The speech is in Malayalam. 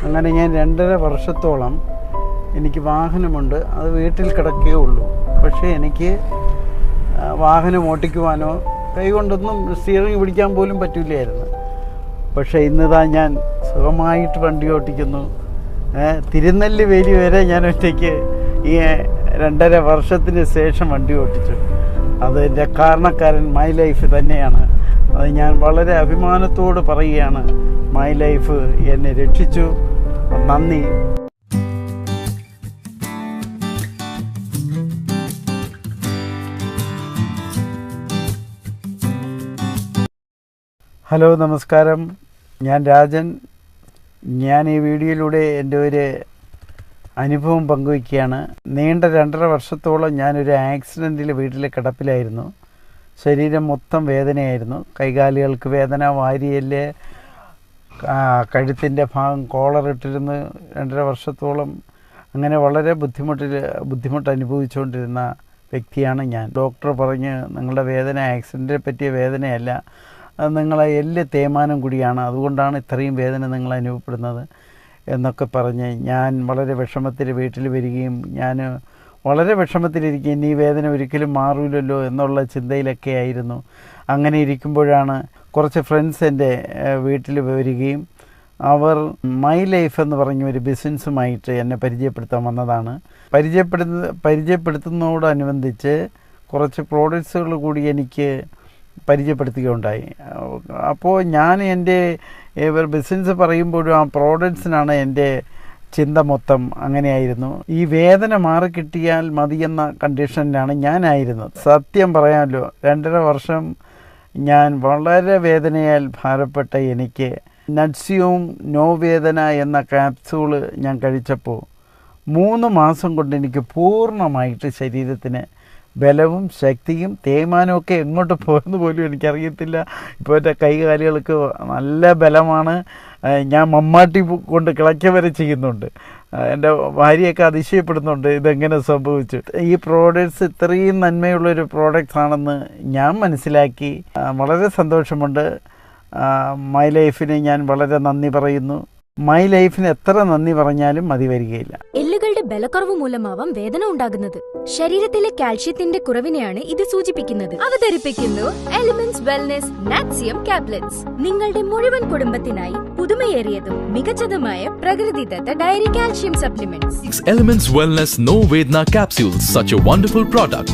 അങ്ങനെ ഞാൻ 2.5 വർഷത്തോളം എനിക്ക് വാഹനമുണ്ട്, അത് വീട്ടിൽ കിടക്കുകയേ ഉള്ളൂ. പക്ഷേ എനിക്ക് വാഹനം ഓട്ടിക്കുവാനോ കൈകൊണ്ടൊന്നും സ്റ്റിയറിംഗ് പിടിക്കാൻ പോലും പറ്റില്ലായിരുന്നു. പക്ഷേ ഇന്നിതാ ഞാൻ സുഖമായിട്ട് വണ്ടി ഓട്ടിക്കുന്നു. തിരുനെല്ലിവേലി വരെ ഞാൻ ഒറ്റയ്ക്ക് ഈ 2.5 വർഷത്തിന് ശേഷം വണ്ടി ഓട്ടിച്ചു. അതിൻ്റെ കാരണക്കാരൻ മൈ ലൈഫ് തന്നെയാണ്. അത് ഞാൻ വളരെ അഭിമാനത്തോട് പറയുകയാണ്. മൈ ലൈഫ് എന്നെ രക്ഷിച്ചു. നന്ദി. ഹലോ, നമസ്കാരം. ഞാൻ രാജൻ. ഞാൻ ഈ വീഡിയോയിലൂടെ എൻ്റെ ഒരു അനുഭവം പങ്കുവയ്ക്കുകയാണ്. നീണ്ട 2.5 വർഷത്തോളം ഞാനൊരു ആക്സിഡൻറ്റിൽ വീട്ടിലെ കിടപ്പിലായിരുന്നു. ശരീരം മൊത്തം വേദനയായിരുന്നു. കൈകാലുകൾക്ക് വേദന, വാരിയല്, കഴുത്തിൻ്റെ ഭാഗം കോളറിട്ടിരുന്ന് 2.5 വർഷത്തോളം അങ്ങനെ വളരെ ബുദ്ധിമുട്ട് അനുഭവിച്ചുകൊണ്ടിരുന്ന വ്യക്തിയാണ് ഞാൻ. ഡോക്ടർ പറഞ്ഞ് നിങ്ങളുടെ വേദന ആക്സിഡൻറ്റിനെ പറ്റിയ വേദനയല്ല, അത് നിങ്ങളെ എല്ല് തേയ്മാനം കൂടിയാണ്, അതുകൊണ്ടാണ് ഇത്രയും വേദന നിങ്ങൾ അനുഭവപ്പെടുന്നത് എന്നൊക്കെ പറഞ്ഞ് ഞാൻ വളരെ വിഷമത്തിൽ വീട്ടിൽ വരികയും ഞാൻ വളരെ വിഷമത്തിലിരിക്കുകയും ഈ വേദന ഒരിക്കലും മാറില്ലല്ലോ എന്നുള്ള ചിന്തയിലൊക്കെ ആയിരുന്നു. അങ്ങനെ ഇരിക്കുമ്പോഴാണ് കുറച്ച് ഫ്രണ്ട്സ് എൻ്റെ വീട്ടിൽ വരികയും അവർ മൈ ലൈഫ് എന്ന് പറഞ്ഞ ഒരു ബിസിനസ്സുമായിട്ട് എന്നെ പരിചയപ്പെടുത്താൻ വന്നതാണ്. പരിചയപ്പെടുത്തുന്നതോടനുബന്ധിച്ച് കുറച്ച് പ്രോഡക്ട്സുകൾ കൂടി എനിക്ക് പരിചയപ്പെടുത്തുകയുണ്ടായി. അപ്പോൾ ഞാൻ എൻ്റെ ബിസിനസ് പറയുമ്പോഴും ആ പ്രോഡക്ട്സിനാണ് എൻ്റെ ചിന്ത മൊത്തം. അങ്ങനെയായിരുന്നു. ഈ വേദന മാറിക്കിട്ടിയാൽ മതിയെന്ന കണ്ടീഷനിലാണ് ഞാനായിരുന്നത്. സത്യം പറയാമല്ലോ, 2.5 വർഷം ഞാൻ വളരെ വേദനയാൽ ഭാരപ്പെട്ട എനിക്ക് നട്സിയും നോ വേദന എന്ന ക്യാപ്സൂള് ഞാൻ കഴിച്ചപ്പോൾ 3 മാസം കൊണ്ട് എനിക്ക് പൂർണ്ണമായിട്ട് ശരീരത്തിന് ബലവും ശക്തിയും തേയ്മാനവും ഒക്കെ എങ്ങോട്ട് പോയെന്ന് പോലും എനിക്കറിയത്തില്ല. ഇപ്പോൾ എൻ്റെ കൈകാലുകൾക്ക് നല്ല ബലമാണ്. ഞാൻ മമ്മാട്ടി കൊണ്ട് കിളയ്ക്ക വരെ ചെയ്യുന്നുണ്ട്. എൻ്റെ ഭാര്യയൊക്കെ അതിശയപ്പെടുന്നുണ്ട് ഇതെങ്ങനെ സംഭവിച്ചു. ഈ പ്രോഡക്റ്റ്സ് ഇത്രയും നന്മയുള്ളൊരു പ്രോഡക്റ്റ്സ് ആണെന്ന് ഞാൻ മനസ്സിലാക്കി. വളരെ സന്തോഷമുണ്ട്. മൈ ലൈഫിന് ഞാൻ വളരെ നന്ദി പറയുന്നു. മൈ ലൈഫിന് എത്ര നന്ദി പറഞ്ഞാലും മതി വരികയില്ല. എല്ലുകളുടെ ബലക്കുറവ് മൂലമാവാം വേദന ഉണ്ടാകുന്നത്. ശരീരത്തിലെ കാൽഷ്യത്തിന്റെ കുറവിനെയാണ് ഇത് സൂചിപ്പിക്കുന്നത്. അവതരിപ്പിക്കുന്നു എലിമെന്റ്സ് വെൽനെസ് നാറ്റ്സിയം ടാബ്ലറ്റ്സ്. നിങ്ങളുടെ മുഴുവൻ കുടുംബത്തിനായി പുതുമയേറിയതും മികച്ചതുമായ പ്രകൃതിദത്ത dairy calcium supplements. Elements Wellness No Vedna Capsules, such a wonderful product.